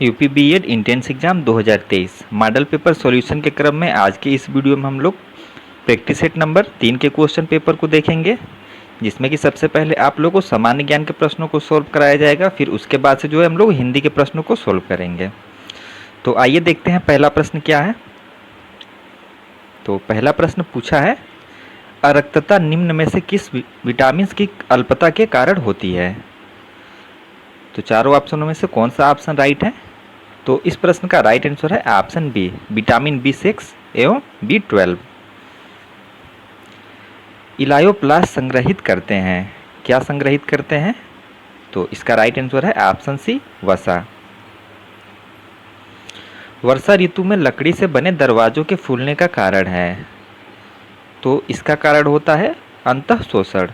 UP BEd entrance exam 2023 model paper solution के क्रम में आज के इस वीडियो में हम लोग प्रैक्टिस सेट नंबर 3 के क्वेश्चन पेपर को देखेंगे, जिसमें कि सबसे पहले आप लोगों को सामान्य ज्ञान के प्रश्नों को सॉल्व कराया जाएगा। फिर उसके बाद से जो है हम लोग हिंदी के प्रश्नों को सॉल्व करेंगे। तो आइए देखते हैं पहला प्रश्न क्या है। तो पहला प्रश्न पूछा है, अरक्तता निम्न में से किस विटामिन की अल्पता के कारण होती है। तो चारों ऑप्शनों में से कौन सा ऑप्शन राइट है। तो इस प्रश्न का राइट आंसर है ऑप्शन बी, विटामिन B6 एवं B12। इलायोप्लास्ट संग्रहित करते हैं, क्या संग्रहित करते हैं। तो इसका राइट आंसर है ऑप्शन सी, वसा। वर्षा ऋतु में लकड़ी से बने दरवाजों के फूलने का कारण है। तो इसका कारण होता है अंतः शोषण।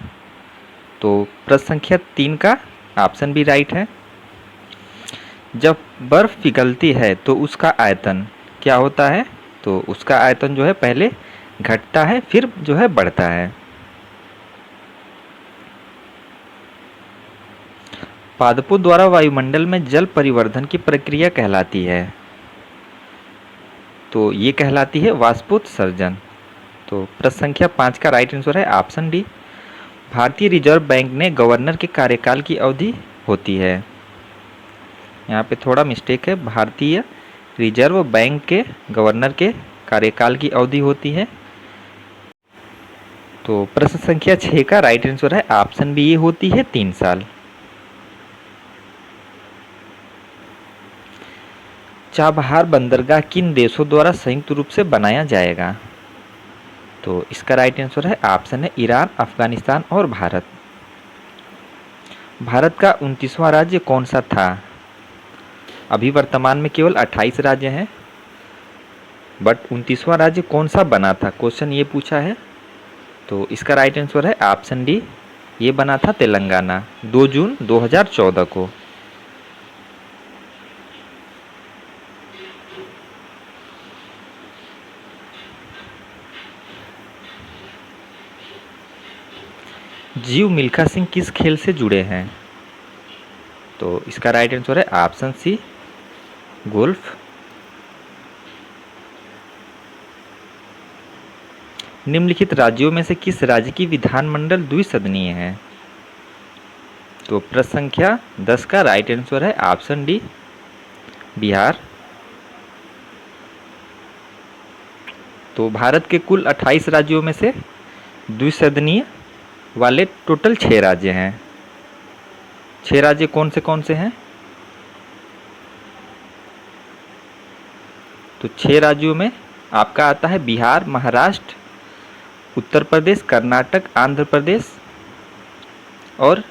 तो प्रश्न संख्या 3 का ऑप्शन भी राइट है। जब बर्फ पिघलती है तो उसका आयतन क्या होता है। तो उसका आयतन जो है पहले घटता है फिर जो है बढ़ता है। पादपों द्वारा वायुमंडल में जल परिवर्धन की प्रक्रिया कहलाती है। तो ये कहलाती है वाष्पोत्सर्जन। तो प्रश्न संख्या 5 का राइट आंसर है ऑप्शन डी। भारतीय रिजर्व बैंक ने गवर्नर के कार्यकाल की अवधि होती है। यहाँ पे थोड़ा मिस्टेक है, भारतीय रिजर्व बैंक के गवर्नर के कार्यकाल की अवधि होती है। तो प्रश्न संख्या 6 का राइट आंसर है ऑप्शन बी, ये होती है 3 साल। चाबहार बंदरगाह किन देशों द्वारा संयुक्त रूप से बनाया जाएगा। तो इसका राइट आंसर है ऑप्शन है ईरान, अफगानिस्तान और भारत। भारत का 29वां राज्य कौन सा था। अभी वर्तमान में केवल 28 राज्य हैं, बट 29वां राज्य कौन सा बना था, क्वेश्चन ये पूछा है। तो इसका राइट आंसर है ऑप्शन डी, ये बना था तेलंगाना 2 जून 2014 को। जीव मिल्खा सिंह किस खेल से जुड़े हैं। तो इसका राइट आंसर है ऑप्शन सी, गोल्फ। निम्नलिखित राज्यों में से किस राज्य की विधानमंडल द्विसदनीय है। तो प्रश्न संख्या 10 का राइट आंसर है ऑप्शन डी, बिहार। तो भारत के कुल 28 राज्यों में से द्विसदनीय वाले टोटल 6 राज्य हैं। 6 राज्य कौन से हैं। तो 6 राज्यों में आपका आता है बिहार, महाराष्ट्र, उत्तर प्रदेश, कर्नाटक, आंध्र प्रदेश और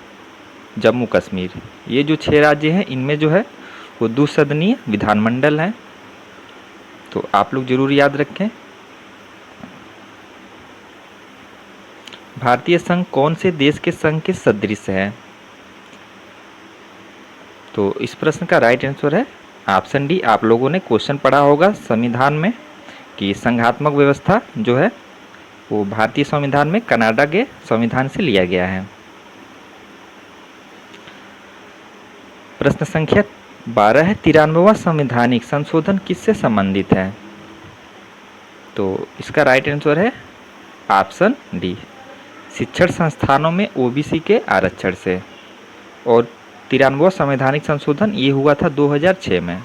जम्मू कश्मीर। ये जो 6 राज्य हैं इनमें जो है वो द्विसदनीय विधानमंडल हैं। तो आप लोग जरूर याद रखें। भारतीय संघ कौन से देश के संघ के सदृश है। तो इस प्रश्न का राइट आंसर है ऑप्शन डी। आप लोगों ने क्वेश्चन पढ़ा होगा संविधान में कि संघात्मक व्यवस्था जो है वो भारतीय संविधान में कनाडा के संविधान से लिया गया है। प्रश्न संख्या 12 है, 93वां संवैधानिक संशोधन किससे संबंधित है। तो इसका राइट आंसर है ऑप्शन डी, शिक्षण संस्थानों में ओबीसी के आरक्षण से। और 93वां संवैधानिक संशोधन ये हुआ था 2006 में।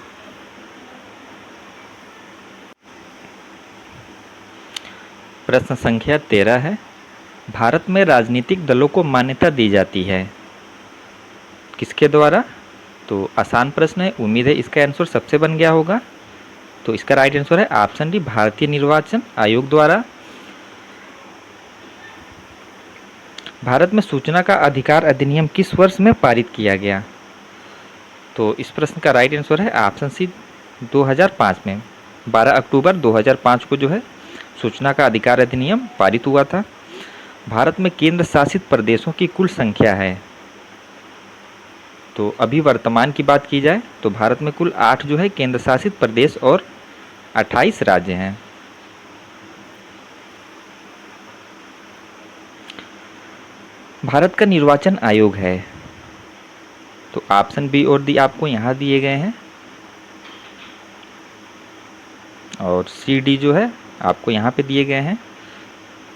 प्रश्न संख्या 13 है, भारत में राजनीतिक दलों को मान्यता दी जाती है किसके द्वारा। तो आसान प्रश्न है, उम्मीद है इसका आंसर सबसे बन गया होगा। तो इसका राइट आंसर है ऑप्शन डी, भारतीय निर्वाचन आयोग द्वारा। भारत में सूचना का अधिकार अधिनियम किस वर्ष में पारित किया गया। तो इस प्रश्न का राइट आंसर है ऑप्शन सी, 2005 में 12 अक्टूबर 2005 को जो है सूचना का अधिकार अधिनियम पारित हुआ था। भारत में केंद्र शासित प्रदेशों की कुल संख्या है। तो अभी वर्तमान की बात की जाए तो भारत में कुल 8 जो है केंद्र शासित प्रदेश और 28 राज्य हैं। भारत का निर्वाचन आयोग है। तो ऑप्शन बी और डी आपको यहाँ दिए गए हैं। और सी डी जो है आपको यहाँ पे दिए गए हैं।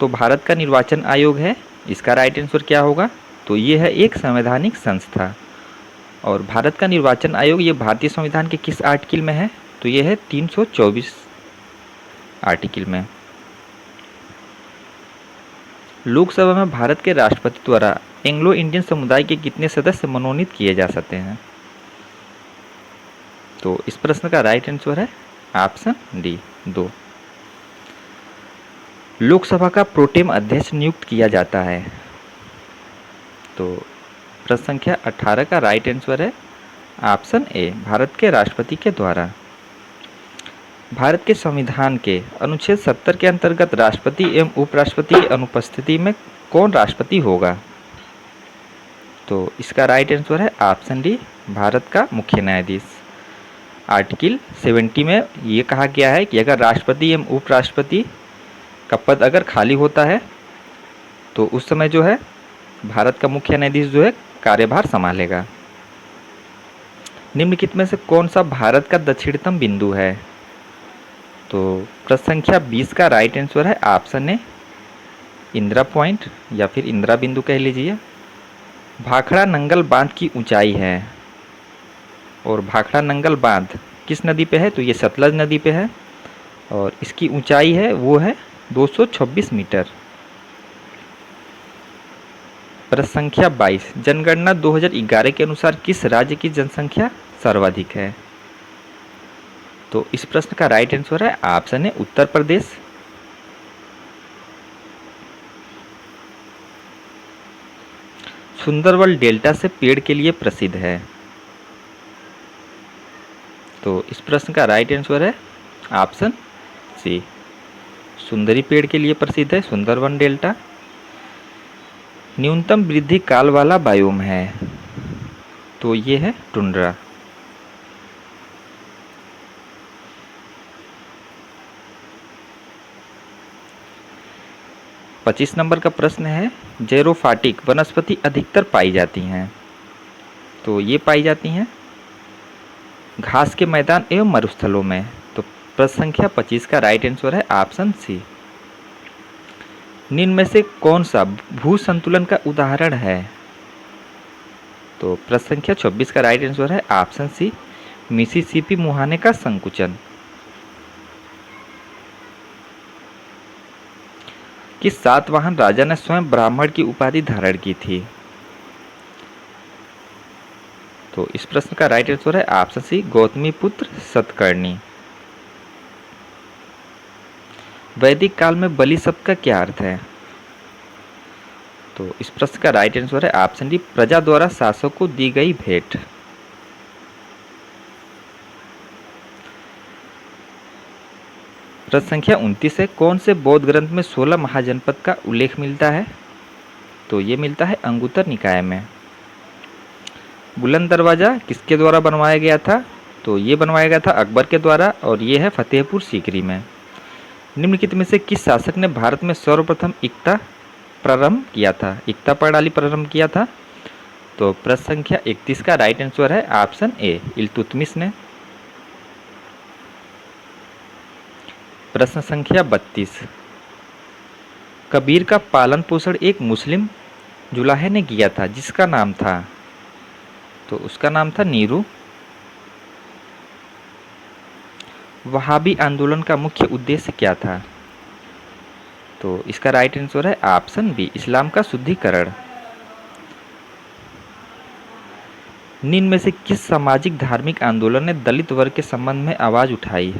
तो भारत का निर्वाचन आयोग है, इसका राइट आंसर क्या होगा? तो ये है एक संवैधानिक संस्था। और भारत का निर्वाचन आयोग ये भारतीय संविधान के किस आर्टिकल में है? तो ये है 324 आर्टिकल में। लोकसभा में भारत के राष्ट्रपति द्वारा एंग्लो इंडियन समुदाय के कितने सदस्य मनोनीत किए जा सकते हैं? तो इस प्रश्न का राइट आंसर है ऑप्शन डी 2। लोकसभा का प्रोटेम अध्यक्ष नियुक्त किया जाता है? तो प्रश्न संख्या 18 का राइट आंसर है ऑप्शन ए भारत के राष्ट्रपति के द्वारा। भारत के संविधान के अनुच्छेद 70 के अंतर्गत राष्ट्रपति एवं उपराष्ट्रपति की अनुपस्थिति में कौन राष्ट्रपति होगा? तो इसका राइट आंसर है ऑप्शन डी भारत का मुख्य न्यायाधीश। आर्टिकल 70 में ये कहा गया है कि अगर राष्ट्रपति एवं उपराष्ट्रपति का पद अगर खाली होता है तो उस समय जो है भारत का मुख्य न्यायाधीश जो है कार्यभार संभालेगा। निम्नलिखित में से कौन सा भारत का दक्षिणतम बिंदु है? तो प्रश्न संख्या 20 का राइट आंसर है ऑप्शन ए इंदिरा पॉइंट या फिर इंदिरा बिंदु कह लीजिए। भाखड़ा नंगल बांध की ऊंचाई है, और भाखड़ा नंगल बांध किस नदी पे है? तो ये सतलज नदी पे है और इसकी ऊंचाई है वो है 226 मीटर। प्रश्न संख्या 22 जनगणना 2011 के अनुसार किस राज्य की जनसंख्या सर्वाधिक है? तो इस प्रश्न का राइट आंसर है ऑप्शन है उत्तर प्रदेश। सुंदरबन डेल्टा से पेड़ के लिए प्रसिद्ध है? तो इस प्रश्न का राइट आंसर है ऑप्शन सी सुंदरी पेड़ के लिए प्रसिद्ध है सुंदरबन डेल्टा। न्यूनतम वृद्धि काल वाला बायोम है? तो ये है टुंड्रा। पच्चीस नंबर का प्रश्न है जेरोफाइटिक वनस्पति अधिकतर पाई जाती हैं? तो ये पाई जाती हैं घास के मैदान एवं मरुस्थलों में। तो प्रश्न संख्या 25 का राइट आंसर है ऑप्शन सी। निम्न में से कौन सा भू संतुलन का उदाहरण है? तो प्रश्न संख्या 26 का राइट आंसर है ऑप्शन सी मिसिसिपी मुहाने का संकुचन। किस सातवाहन राजा ने स्वयं ब्राह्मण की उपाधि धारण की थी? तो इस प्रश्न का राइट आंसर है ऑप्शन सी गौतमी पुत्र सतकर्णी। वैदिक काल में बलि शब्द का क्या अर्थ है? तो इस प्रश्न का राइट आंसर है ऑप्शन डी प्रजा द्वारा शासक को दी गई भेंट। प्रश्न संख्या 29 है कौन से बौद्ध ग्रंथ में 16 महाजनपद का उल्लेख मिलता है? तो ये मिलता है अंगुत्तर निकाय में। बुलंद दरवाजा किसके द्वारा बनवाया गया था? तो ये बनवाया गया था अकबर के द्वारा और ये है फतेहपुर सीकरी में। निम्नलिखित में से किस शासक ने भारत में सर्वप्रथम इक्ता प्रारंभ किया था? इक्ता प्रणाली प्रारंभ किया था? तो प्रश्न संख्या 31 का राइट आंसर है ऑप्शन ए इल्तुतमिश ने। प्रश्न संख्या 32 कबीर का पालन पोषण एक मुस्लिम जुलाहे ने किया था जिसका नाम था? तो उसका नाम था नीरू। वहाबी आंदोलन का मुख्य उद्देश्य क्या था? तो इसका राइट आंसर है ऑप्शन बी इस्लाम का शुद्धिकरण। निम्न में से किस सामाजिक धार्मिक आंदोलन ने दलित वर्ग के संबंध में आवाज उठाई?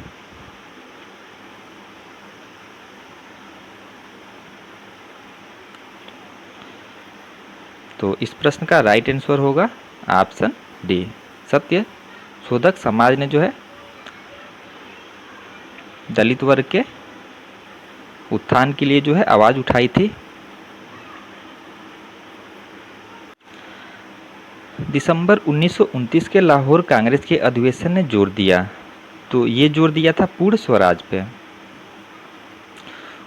तो इस प्रश्न का राइट आंसर होगा ऑप्शन डी सत्य शोधक समाज ने जो है दलित वर्ग के उत्थान के लिए जो है आवाज उठाई थी। दिसंबर 1929 के लाहौर कांग्रेस के अधिवेशन ने जोर दिया? तो ये जोर दिया था पूर्ण स्वराज पे।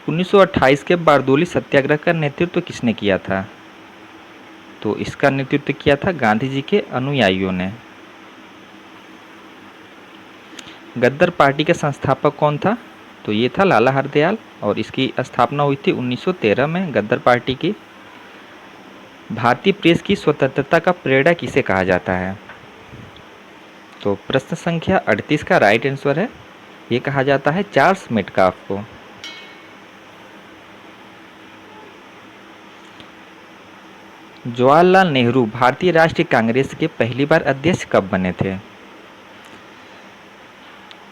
1928 के बारदोली सत्याग्रह का नेतृत्व किसने किया था? तो इसका नेतृत्व किया था गांधी जी के अनुयायियों ने। गद्दर पार्टी के संस्थापक कौन था? तो ये था लाला हरदयाल और इसकी स्थापना हुई थी 1913 में गद्दर पार्टी की। भारतीय प्रेस की स्वतंत्रता का प्रेरणा किसे कहा जाता है? तो प्रश्न संख्या 38 का राइट आंसर है, ये कहा जाता है चार्ल्स मेटकाफ को। जवाहरलाल नेहरू भारतीय राष्ट्रीय कांग्रेस के पहली बार अध्यक्ष कब बने थे?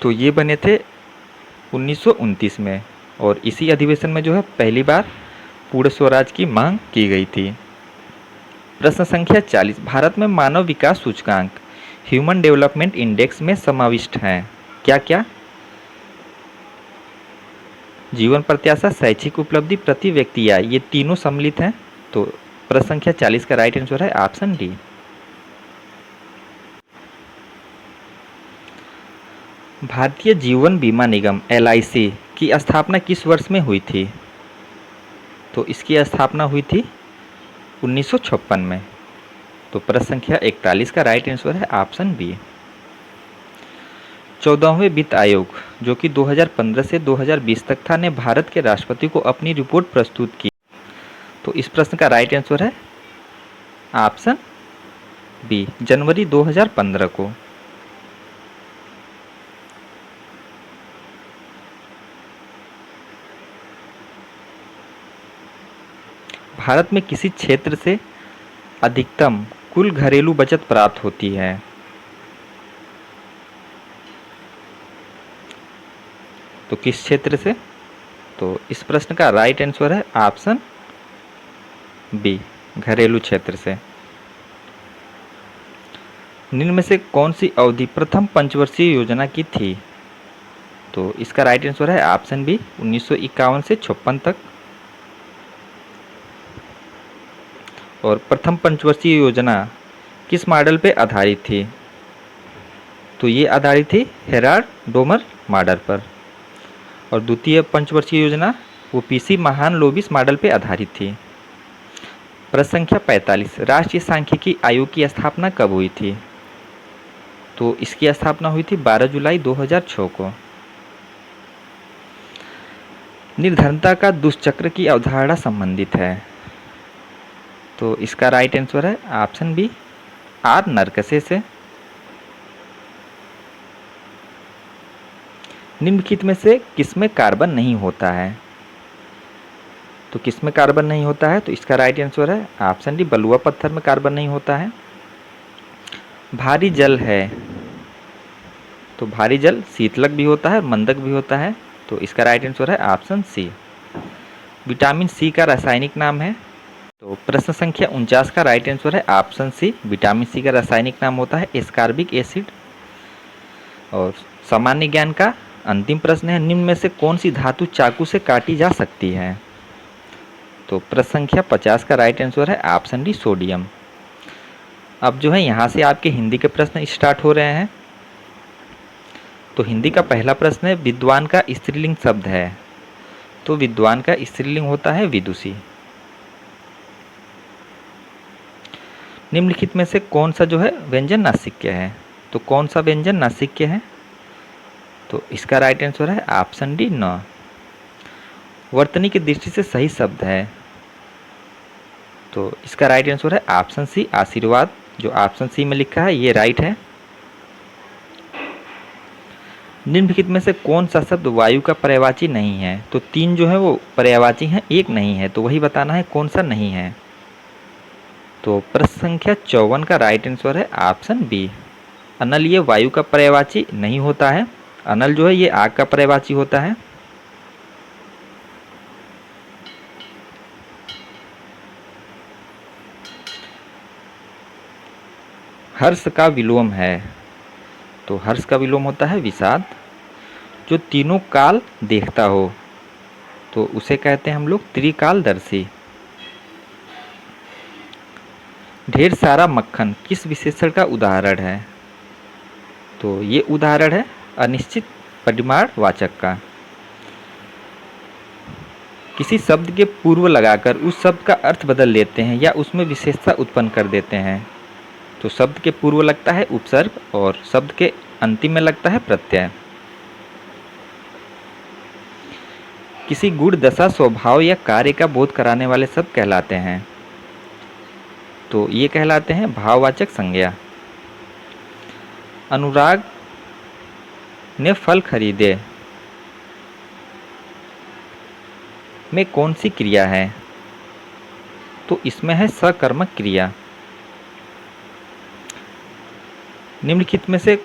तो ये बने थे 1929 में और इसी अधिवेशन में जो है पहली बार पूर्ण स्वराज की मांग की गई थी। प्रश्न संख्या 40, भारत में मानव विकास सूचकांक ह्यूमन डेवलपमेंट इंडेक्स में समाविष्ट हैं क्या क्या? जीवन प्रत्याशा, शैक्षिक उपलब्धि, प्रति व्यक्ति आय, ये तीनों सम्मिलित हैं। तो प्रश्न संख्या 40 का राइट आंसर है ऑप्शन डी। भारतीय जीवन बीमा निगम LIC की स्थापना किस वर्ष में हुई थी? तो इसकी स्थापना हुई थी 1956 में। तो प्रश्न संख्या 41 का राइट आंसर है ऑप्शन बी। 14वें वित्त आयोग जो कि 2015 से 2020 तक था ने भारत के राष्ट्रपति को अपनी रिपोर्ट प्रस्तुत की। तो इस प्रश्न का राइट आंसर है ऑप्शन बी, जनवरी 2015 को। भारत में किसी क्षेत्र से अधिकतम कुल घरेलू बचत प्राप्त होती है? तो किस क्षेत्र से? तो इस प्रश्न का राइट आंसर है ऑप्शन बी, घरेलू क्षेत्र से। निम्न में से कौन सी अवधि प्रथम पंचवर्षीय योजना की थी? तो इसका राइट आंसर है ऑप्शन बी, 1951 से 56 तक। और प्रथम पंचवर्षीय योजना किस मॉडल पे आधारित थी? तो ये आधारित थी हेराल्ड डोमर मॉडल पर। और द्वितीय पंचवर्षीय योजना वो PC महालनोबिस मॉडल पे आधारित थी। प्रश्न संख्या 45, राष्ट्रीय सांख्यिकी आयोग की स्थापना कब हुई थी? तो इसकी स्थापना हुई थी 12 जुलाई 2006 को। निर्धनता का दुष्चक्र की अवधारणा संबंधित है। तो इसका राइट आंसर है ऑप्शन बी, R नरकसे से। निम्नलिखित में से किसमें कार्बन नहीं होता है? तो किसमें कार्बन नहीं होता है? तो इसका राइट आंसर है ऑप्शन डी, बलुआ पत्थर में कार्बन नहीं होता है। भारी जल है, तो भारी जल शीतलक भी होता है, मंदक भी होता है। तो इसका राइट आंसर है ऑप्शन सी। विटामिन C का रासायनिक नाम है। तो प्रश्न संख्या 49 का राइट आंसर है ऑप्शन सी, विटामिन C का रासायनिक नाम होता है एस्कॉर्बिक एसिड। और सामान्य ज्ञान का अंतिम प्रश्न है, निम्न में से कौन सी धातु चाकू से काटी जा सकती है? तो प्रश्न संख्या 50 का राइट आंसर है ऑप्शन डी, सोडियम। अब जो है यहाँ से आपके हिंदी के प्रश्न स्टार्ट हो रहे हैं। तो हिंदी का पहला प्रश्न है, विद्वान का स्त्रीलिंग शब्द है? तो विद्वान का स्त्रीलिंग होता है विदुषी। निम्नलिखित में से कौन सा जो है व्यंजन नासिक्य है? तो कौन सा व्यंजन नासिक्य है? तो इसका राइट आंसर है ऑप्शन डी, न। वर्तनी की दृष्टि से सही शब्द है? तो इसका राइट आंसर है ऑप्शन सी, आशीर्वाद। जो ऑप्शन सी में लिखा है ये राइट है। निम्नलिखित में से कौन सा शब्द वायु का पर्यायवाची नहीं है? तो 3 जो है वो पर्यायवाची हैं, एक नहीं है। तो वही बताना है कौन सा नहीं है। तो प्रश्न संख्या 54 का राइट आंसर है ऑप्शन बी, अनल। ये वायु का पर्यायवाची नहीं होता है। अनल जो है ये आग का पर्यायवाची होता है। हर्ष का विलोम है? तो हर्ष का विलोम होता है विषाद। जो तीनों काल देखता हो तो उसे कहते हैं हम लोग त्रिकालदर्शी। ढेर सारा मक्खन किस विशेषण का उदाहरण है? तो ये उदाहरण है अनिश्चित परिमाणवाचक का। किसी शब्द के पूर्व लगाकर उस शब्द का अर्थ बदल देते हैं या उसमें विशेषता उत्पन्न कर देते हैं। तो शब्द के पूर्व लगता है उपसर्ग और शब्द के अंतिम में लगता है प्रत्यय। किसी गुण दशा स्वभाव या कार्य का बोध कराने वाले शब्द कहलाते हैं। तो ये कहलाते हैं भाववाचक संज्ञा। अनुराग ने फल खरीदे में कौन सी क्रिया है? तो इसमें है सकर्मक क्रिया। निम्नलिखित में से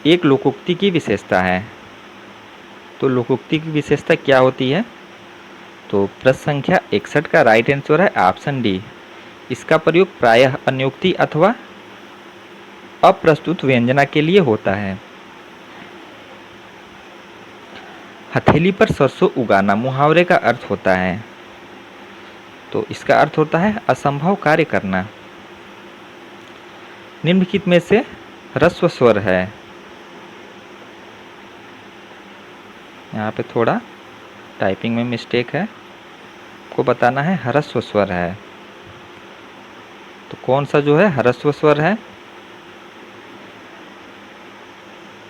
एक लोकोक्ति की विशेषता है। तो लोकोक्ति की विशेषता क्या होती है? तो प्रश्न संख्या 61 का राइट आंसर है ऑप्शन डी। इसका प्रयोग प्रायः अन्योक्ति अथवा अप्रस्तुत व्यंजना के लिए होता है। हथेली पर सरसों उगाना मुहावरे का अर्थ होता है। तो इसका अर्थ होता है असंभव कार्य करना। निम्नलिखित में से ह्रस्व स्वर है। यहाँ पे थोड़ा टाइपिंग में मिस्टेक है, आपको बताना है ह्रस्व स्वर है। तो कौन सा जो है ह्रस्व स्वर है?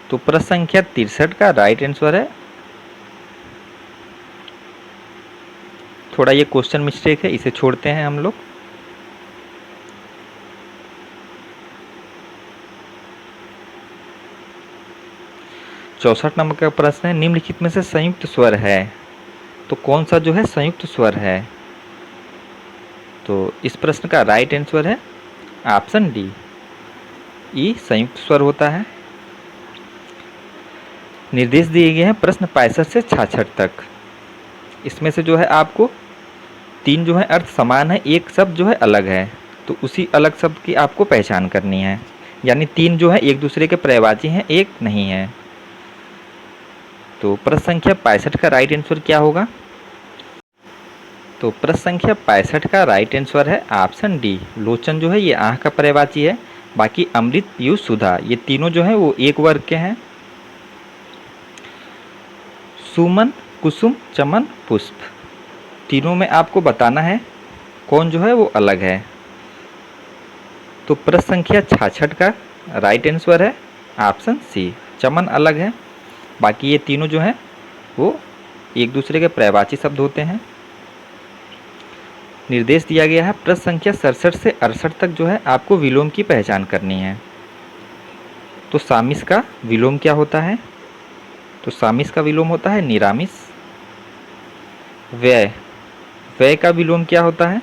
तो प्रश्न संख्या 63 का राइट आंसर है। थोड़ा ये क्वेश्चन मिस्टेक है, इसे छोड़ते हैं हम लोग। चौसठ नंबर का प्रश्न है, निम्नलिखित में से संयुक्त स्वर है। तो कौन सा जो है संयुक्त स्वर है? तो इस प्रश्न का राइट आंसर है ऑप्शन डी, ई संयुक्त स्वर होता है। निर्देश दिए गए हैं प्रश्न 65 से 66 तक। इसमें से जो है आपको 3 जो है अर्थ समान है, एक शब्द जो है अलग है। तो उसी अलग शब्द की आपको पहचान करनी है, यानी 3 जो है एक दूसरे के पर्यायवाची हैं, एक नहीं है। तो प्रश्न संख्या 65 का राइट आंसर क्या होगा? तो प्रश्न संख्या 65 का राइट आंसर है ऑप्शन डी, लोचन जो है ये आँख का पर्यायवाची है। बाकी अमृत, पीयूष, सुधा ये तीनों जो है वो एक वर्ग के हैं। सुमन, कुसुम, चमन, पुष्प, तीनों में आपको बताना है कौन जो है वो अलग है। तो प्रश्न संख्या 66 का राइट आंसर है ऑप्शन सी, चमन अलग है। बाकी ये तीनों जो हैं वो एक दूसरे के पर्यायवाची शब्द होते हैं। निर्देश दिया गया है प्रश्न संख्या 67 से 68 तक जो है आपको विलोम की पहचान करनी है। तो सामिस का विलोम क्या होता है? तो सामिस का विलोम होता है निरामिस। व्यय, व्यय का विलोम क्या होता है?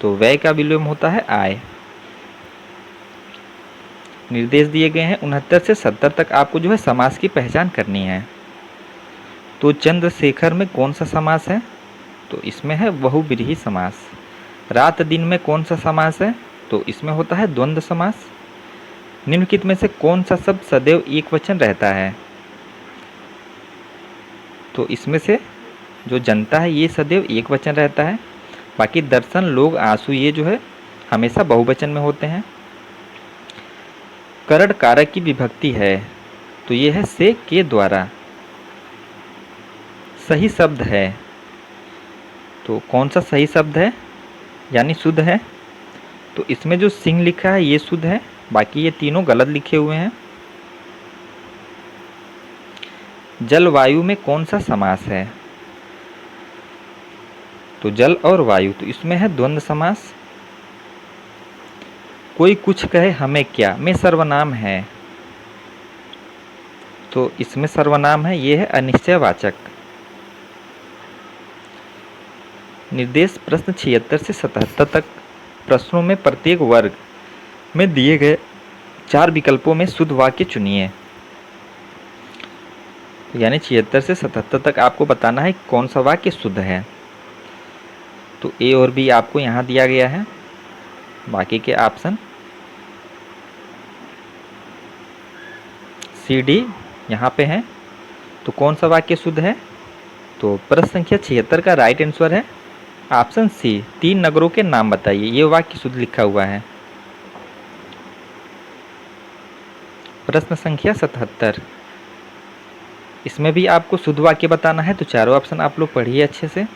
तो व्यय का विलोम होता है आय। निर्देश दिए गए हैं 69 से 70 तक आपको जो है समास की पहचान करनी है। तो चंद्रशेखर में कौन सा समास है? तो इसमें है बहुब्रीहि समास। रात दिन में कौन सा समास है? तो इसमें होता है द्वंद्व समास। निम्नलिखित में से कौन सा शब्द सदैव एक वचन रहता है? तो इसमें से जो जनता है ये सदैव एक वचन रहता है। बाकी दर्शन, लोग, आंसू ये जो है हमेशा बहुवचन में होते हैं। करण कारक की विभक्ति है, तो ये है से के द्वारा। सही शब्द है, तो कौन सा सही शब्द है यानी शुद्ध है? तो इसमें जो सिंह लिखा है ये शुद्ध है, बाकी ये तीनों गलत लिखे हुए हैं। जलवायु में कौन सा समास है? तो जल और वायु, तो इसमें है द्वंद्व समास। कोई कुछ कहे हमें क्या में सर्वनाम है, तो इसमें सर्वनाम है, ये है अनिश्चयवाचक। निर्देश प्रश्न 76 से 77 तक प्रश्नों में प्रत्येक वर्ग में दिए गए 4 विकल्पों में शुद्ध वाक्य चुनिए। यानी 76 से 77 तक आपको बताना है कौन सा वाक्य शुद्ध है। तो ए और बी आपको यहाँ दिया गया है, बाकी के ऑप्शन सी डी यहाँ पे हैं। तो कौन सा वाक्य शुद्ध है? तो प्रश्न संख्या 76 का राइट आंसर है ऑप्शन सी, 3 नगरों के नाम बताइए, ये वाक्य शुद्ध लिखा हुआ है। प्रश्न संख्या 77, इसमें भी आपको शुद्ध वाक्य बताना है। तो चारों ऑप्शन आप लोग पढ़िए अच्छे से।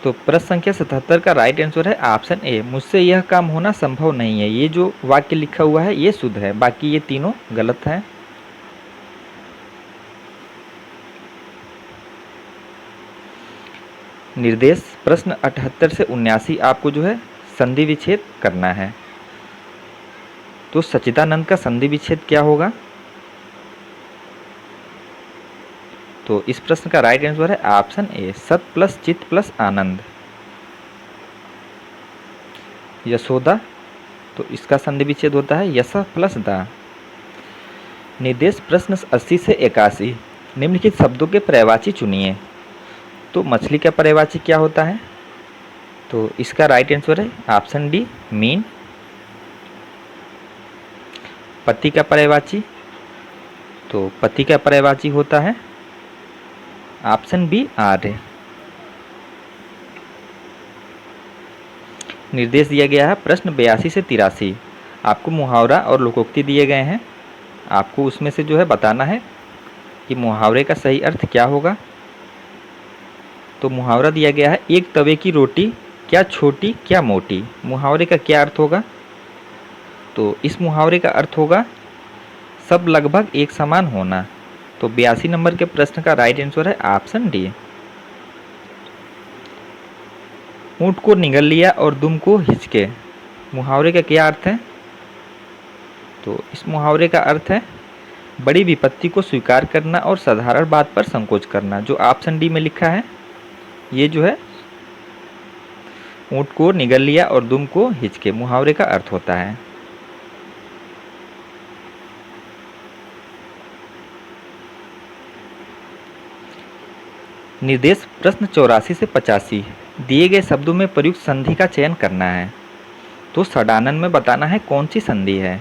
तो प्रश्न संख्या 77 का राइट आंसर है ऑप्शन ए, मुझसे यह काम होना संभव नहीं है। ये जो वाक्य लिखा हुआ है ये शुद्ध है, बाकी ये तीनों गलत है। निर्देश प्रश्न 78 से 79 आपको जो है संधि विच्छेद करना है। तो सच्चिदानंद का संधि विच्छेद क्या होगा? तो इस प्रश्न का राइट आंसर है ऑप्शन ए, सत प्लस चित प्लस आनंद। यशोदा, तो इसका संधि विच्छेद होता है यश प्लस दा। निर्देश प्रश्न 80 से 81 निम्नलिखित शब्दों के पर्यायवाची चुनिए। तो मछली का पर्यायवाची क्या होता है? तो इसका राइट आंसर है ऑप्शन डी, मीन। पति का पर्यायवाची, तो पति का पर्यायवाची होता है ऑप्शन बी, आर्य। निर्देश दिया गया है प्रश्न 82 से 83 आपको मुहावरा और लोकोक्ति दिए गए हैं। आपको उसमें से जो है बताना है कि मुहावरे का सही अर्थ क्या होगा। तो मुहावरा दिया गया है एक तवे की रोटी क्या छोटी क्या मोटी। मुहावरे का क्या अर्थ होगा? तो इस मुहावरे का अर्थ होगा सब लगभग एक समान होना। तो 82 नंबर के प्रश्न का राइट आंसर है ऑप्शन डी। ऊंट को निगल लिया और दुम को हिचके। मुहावरे का क्या अर्थ है? तो इस मुहावरे का अर्थ है बड़ी विपत्ति को स्वीकार करना और साधारण बात पर संकोच करना। जो ऑप्शन डी में लिखा है ये जो है ऊंट को निगल लिया और दुम को हिचके मुहावरे का अर्थ होता है। निर्देश प्रश्न 84 से 85 दिए गए शब्दों में प्रयुक्त संधि का चयन करना है। तो षडानन में बताना है कौन सी संधि है।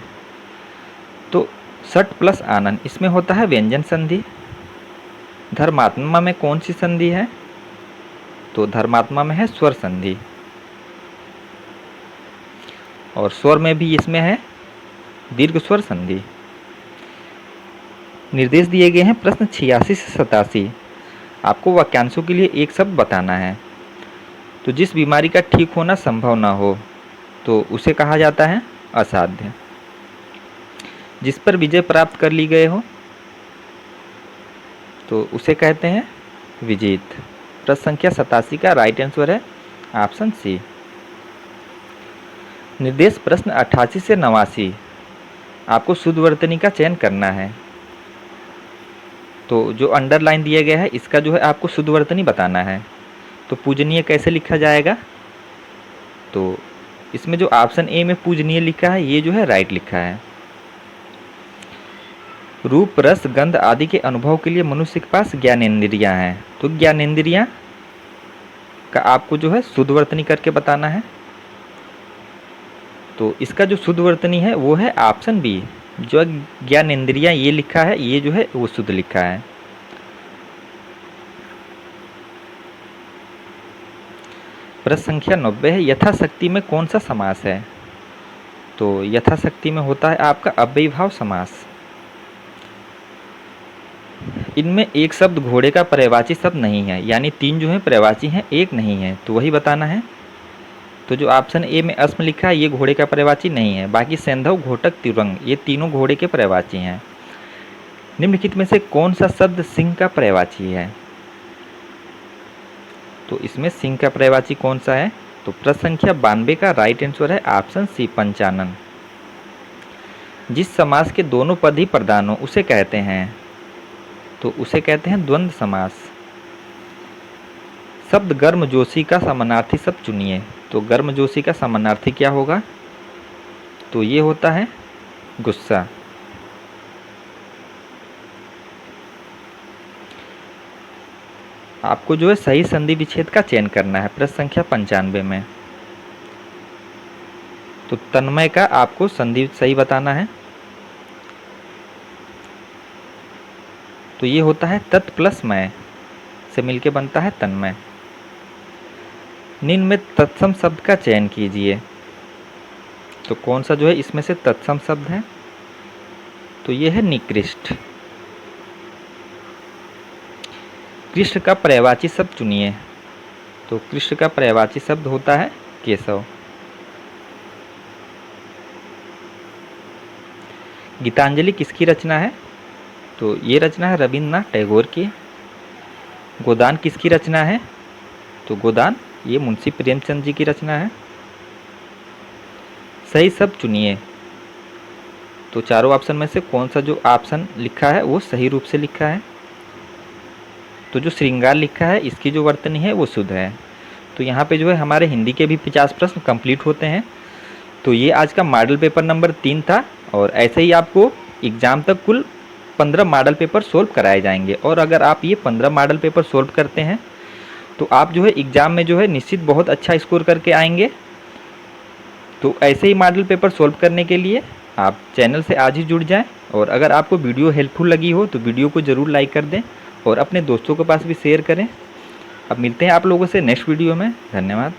तो षट प्लस आनन, इसमें होता है व्यंजन संधि। धर्मात्मा में कौन सी संधि है? तो धर्मात्मा में है स्वर संधि। और स्वर में भी इसमें है दीर्घ स्वर संधि। निर्देश दिए गए हैं प्रश्न 86 से 87 आपको वाक्यांशों के लिए एक शब्द बताना है। तो जिस बीमारी का ठीक होना संभव ना हो तो उसे कहा जाता है असाध्य। जिस पर विजय प्राप्त कर ली गए हो तो उसे कहते हैं विजित। प्रश्न संख्या 87 का राइट आंसर है ऑप्शन सी। निर्देश प्रश्न 88 से 89 आपको शुद्धवर्तनी का चयन करना है। तो जो अंडरलाइन दिया गया है इसका जो है आपको शुद्धवर्तनी बताना है। तो पूजनीय कैसे लिखा जाएगा? तो इसमें जो ऑप्शन ए में पूजनीय लिखा है ये जो है राइट लिखा है। रूप रस गंध आदि के अनुभव के लिए मनुष्य के पास ज्ञानेंद्रियां हैं। तो ज्ञानेंद्रियां का आपको जो है शुद्धवर्तनी करके बताना है। तो इसका जो शुद्धवर्तनी है वो है ऑप्शन बी। जो ज्ञानेंद्रियां ये लिखा है ये जो है वो शुद्ध लिखा है। प्रश्न संख्या 90 है यथाशक्ति में कौन सा समास है? तो यथाशक्ति में होता है आपका अव्ययीभाव समास। इनमें एक शब्द घोड़े का पर्यायवाची शब्द नहीं है, यानी तीन जो है पर्यायवाची हैं एक नहीं है, तो वही बताना है। तो जो ऑप्शन ए में अस्म लिखा है ये घोड़े का पर्यायवाची नहीं है। बाकी सेंधव घोटक तिरंग ये तीनों घोड़े के पर्यायवाची हैं। निम्नलिखित में से कौन सा शब्द सिंह का पर्यायवाची है? तो इसमें सिंह का पर्यायवाची कौन सा है? तो प्रश्न संख्या 92 का राइट आंसर है ऑप्शन सी, पंचानन। जिस समास के दोनों पद ही प्रधान हो उसे कहते हैं, तो उसे कहते हैं द्वंद्व समास। शब्द गर्मजोशी का समानार्थी शब्द चुनिए। तो गर्मजोशी का समानार्थी क्या होगा? तो ये होता है गुस्सा। आपको जो है सही संधि विच्छेद का चयन करना है प्रश्न संख्या 95 में। तो तन्मय का आपको संधि सही बताना है। तो ये होता है तत् प्लस मय से मिलके बनता है तन्मय। निम्न में तत्सम शब्द का चयन कीजिए। तो कौन सा जो है इसमें से तत्सम शब्द है? तो ये है निकृष्ट। कृष्ण का पर्यायवाची शब्द चुनिए। तो कृष्ण का पर्यायवाची शब्द होता है केशव। गीतांजलि किसकी रचना है? तो ये रचना है रविन्द्रनाथ टैगोर की। गोदान किसकी रचना है? तो गोदान ये मुंशी प्रेमचंद जी की रचना है। सही शब्द चुनिए, तो चारों ऑप्शन में से कौन सा जो ऑप्शन लिखा है वो सही रूप से लिखा है। तो जो श्रृंगार लिखा है इसकी जो वर्तनी है वो शुद्ध है। तो यहाँ पे जो है हमारे हिंदी के भी 50 प्रश्न कंप्लीट होते हैं। तो ये आज का मॉडल पेपर नंबर 3 था, और ऐसे ही आपको एग्ज़ाम तक कुल 15 मॉडल पेपर सोल्व कराए जाएंगे। और अगर आप ये 15 मॉडल पेपर सोल्व करते हैं तो आप जो है एग्ज़ाम में जो है निश्चित बहुत अच्छा स्कोर करके आएंगे। तो ऐसे ही मॉडल पेपर सोल्व करने के लिए आप चैनल से आज ही जुड़ जाएं, और अगर आपको वीडियो हेल्पफुल लगी हो तो वीडियो को ज़रूर लाइक कर दें और अपने दोस्तों के पास भी शेयर करें। अब मिलते हैं आप लोगों से नेक्स्ट वीडियो में। धन्यवाद।